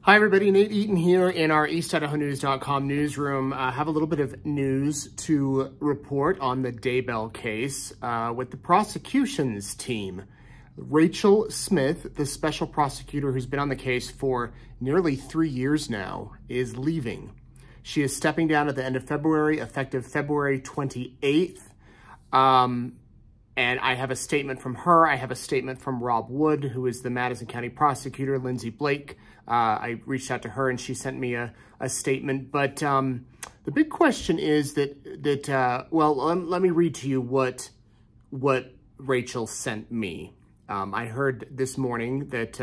Hi everybody, Nate Eaton here in our EastIdahoNews.com newsroom. I have a little bit of news to report on the Daybell case with the prosecution's team. Rachel Smith, the special prosecutor who's been on the case for nearly 3 years now, is leaving. She is stepping down at the end of February, effective February 28th. And I have a statement from her. I have a statement from Rob Wood, who is the Madison County prosecutor, Lindsey Blake. I reached out to her and she sent me a statement. But the big question is let me read to you what Rachel sent me. I heard this morning that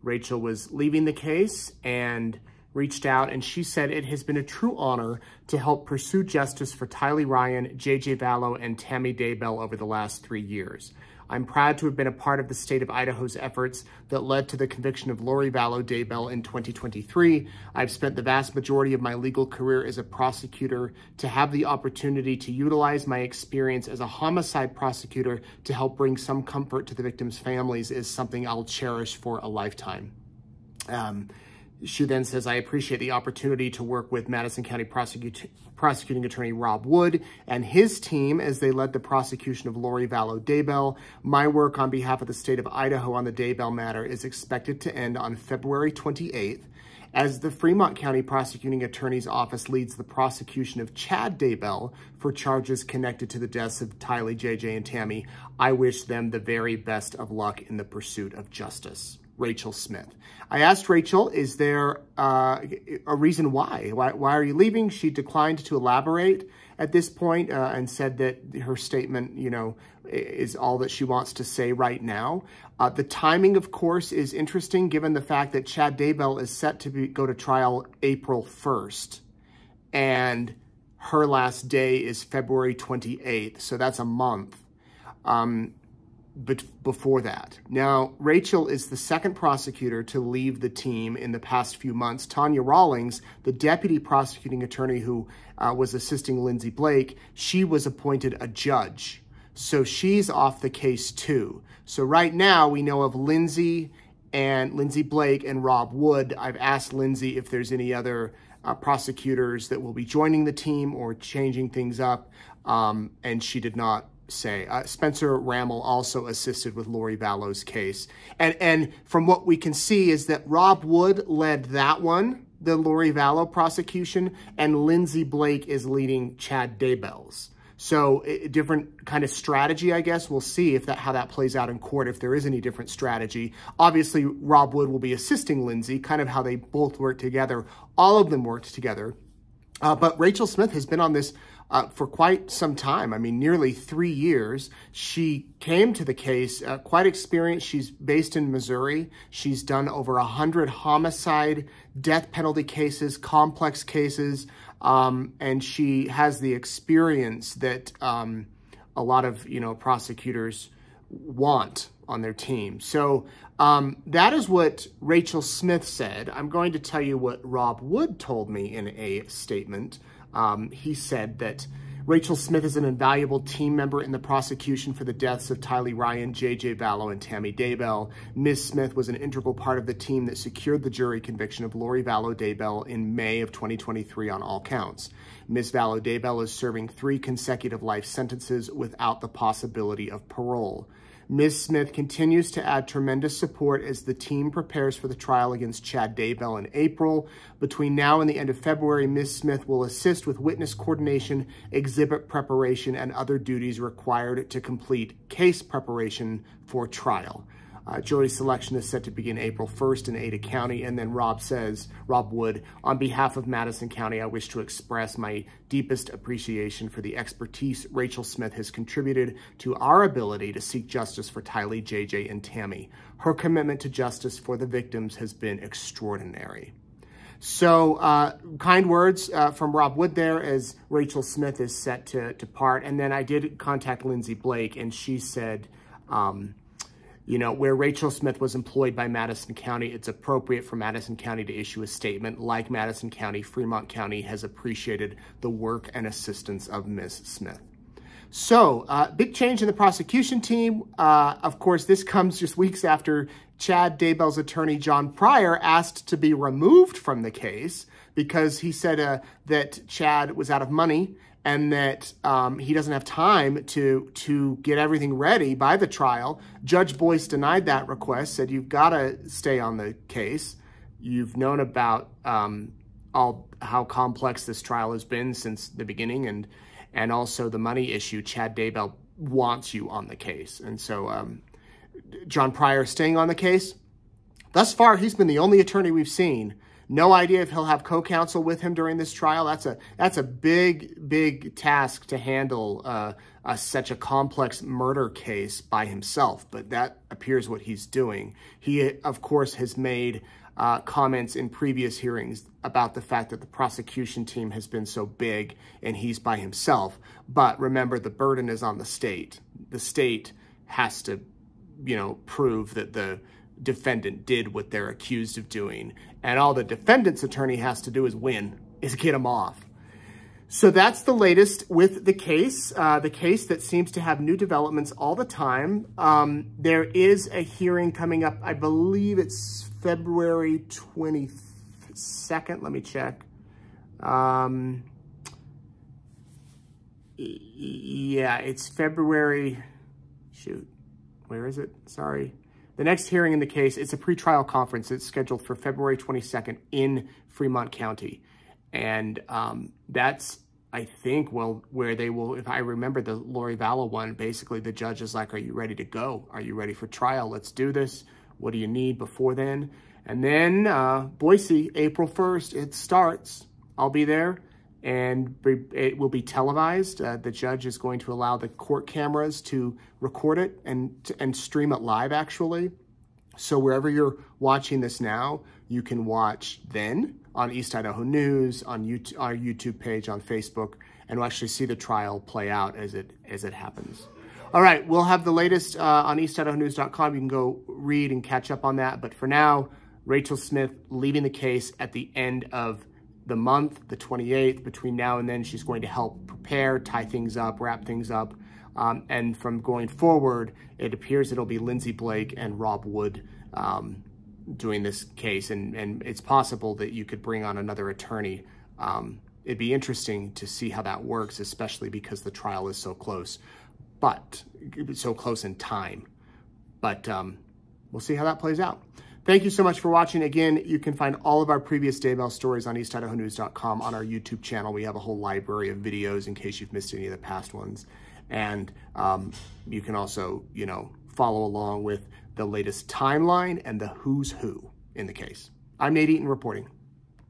Rachel was leaving the case and reached out, and she said, "It has been a true honor to help pursue justice for Tylee Ryan, J.J. Vallow, and Tammy Daybell over the last 3 years. I'm proud to have been a part of the state of Idaho's efforts that led to the conviction of Lori Vallow Daybell in 2023. I've spent the vast majority of my legal career as a prosecutor. To have the opportunity to utilize my experience as a homicide prosecutor to help bring some comfort to the victims' families is something I'll cherish for a lifetime." She then says, "I appreciate the opportunity to work with Madison County prosecuting attorney Rob Wood and his team as they led the prosecution of Lori Vallow Daybell. My work on behalf of the state of Idaho on the Daybell matter is expected to end on February 28th. As the Fremont County Prosecuting Attorney's Office leads the prosecution of Chad Daybell for charges connected to the deaths of Tylee, JJ, and Tammy, I wish them the very best of luck in the pursuit of justice. Rachel Smith." I asked Rachel, is there a reason why? Why are you leaving? She declined to elaborate at this point and said that her statement, is all that she wants to say right now. The timing, of course, is interesting given the fact that Chad Daybell is set to go to trial April 1st. And her last day is February 28th. So that's a month. But before that. Now, Rachel is the second prosecutor to leave the team in the past few months. Tanya Rawlings, the deputy prosecuting attorney who was assisting Lindsey Blake, she was appointed a judge. So she's off the case too. So right now we know of Lindsey Blake and Rob Wood. I've asked Lindsey if there's any other prosecutors that will be joining the team or changing things up, and she did not say. Spencer Rammel also assisted with Lori Vallow's case. And from what we can see is that Rob Wood led that one, the Lori Vallow prosecution, and Lindsey Blake is leading Chad Daybell's. So a different kind of strategy, I guess. We'll see how that plays out in court, if there is any different strategy. Obviously, Rob Wood will be assisting Lindsey, kind of how they both work together. All of them worked together. But Rachel Smith has been on this for quite some time. I mean, nearly 3 years. She came to the case quite experienced. She's based in Missouri. She's done over 100 homicide, death penalty cases, complex cases, and she has the experience that a lot of prosecutors want on their team. So that is what Rachel Smith said. I'm going to tell you what Rob Wood told me in a statement. He said that Rachel Smith is an invaluable team member in the prosecution for the deaths of Tylee Ryan, J.J. Vallow, and Tammy Daybell. Ms. Smith was an integral part of the team that secured the jury conviction of Lori Vallow Daybell in May of 2023 on all counts. Ms. Vallow Daybell is serving 3 consecutive life sentences without the possibility of parole. Ms. Smith continues to add tremendous support as the team prepares for the trial against Chad Daybell in April. Between now and the end of February, Ms. Smith will assist with witness coordination, exhibit preparation, and other duties required to complete case preparation for trial. Jury selection is set to begin April 1st in Ada County. And then Rob Wood, on behalf of Madison County, I wish to express my deepest appreciation for the expertise Rachel Smith has contributed to our ability to seek justice for Tylee, JJ, and Tammy. Her commitment to justice for the victims has been extraordinary. So kind words from Rob Wood there as Rachel Smith is set to depart. And then I did contact Lindsey Blake, and she said, where Rachel Smith was employed by Madison County, it's appropriate for Madison County to issue a statement. Like Madison County, Fremont County has appreciated the work and assistance of Ms. Smith. So, big change in the prosecution team. Of course, this comes just weeks after Chad Daybell's attorney, John Pryor, asked to be removed from the case because he said that Chad was out of money and that he doesn't have time to get everything ready by the trial. Judge Boyce denied that request, said you've got to stay on the case. You've known about how complex this trial has been since the beginning, and also the money issue. Chad Daybell wants you on the case. And so John Pryor staying on the case. Thus far, he's been the only attorney we've seen. No idea if he'll have co-counsel with him during this trial. That's a big task to handle such a complex murder case by himself, but that appears what he's doing. He, of course, has made comments in previous hearings about the fact that the prosecution team has been so big and he's by himself. But remember, the burden is on the state. The state has to, prove that the defendant did what they're accused of doing. And all the defendant's attorney has to do is get him off. So that's the latest with the case that seems to have new developments all the time. There is a hearing coming up. I believe it's February 22nd. Let me check. Yeah, it's February. Shoot, where is it? Sorry. The next hearing in the case, it's a pretrial conference. It's scheduled for February 22nd in Fremont County. And that's, I think, where they will, if I remember the Lori Vallow one, basically the judge is like, are you ready to go? Are you ready for trial? Let's do this. What do you need before then? And then Boise, April 1st, it starts. I'll be there. And it will be televised. The judge is going to allow the court cameras to record it and stream it live, actually. So wherever you're watching this now, you can watch then on East Idaho News, on our YouTube page, on Facebook, and we'll actually see the trial play out as it happens. All right, we'll have the latest on eastidahonews.com. You can go read and catch up on that. But for now, Rachel Smith leaving the case at the end of the month, the 28th. Between now and then, she's going to help prepare, tie things up, wrap things up. And from going forward, it appears it'll be Lindsey Blake and Rob Wood doing this case. And it's possible that you could bring on another attorney. It'd be interesting to see how that works, especially because the trial is so close, but so close in time. But we'll see how that plays out. Thank you so much for watching. Again, you can find all of our previous Daybell stories on eastidahonews.com on our YouTube channel. We have a whole library of videos in case you've missed any of the past ones. And you can also, follow along with the latest timeline and the who's who in the case. I'm Nate Eaton reporting.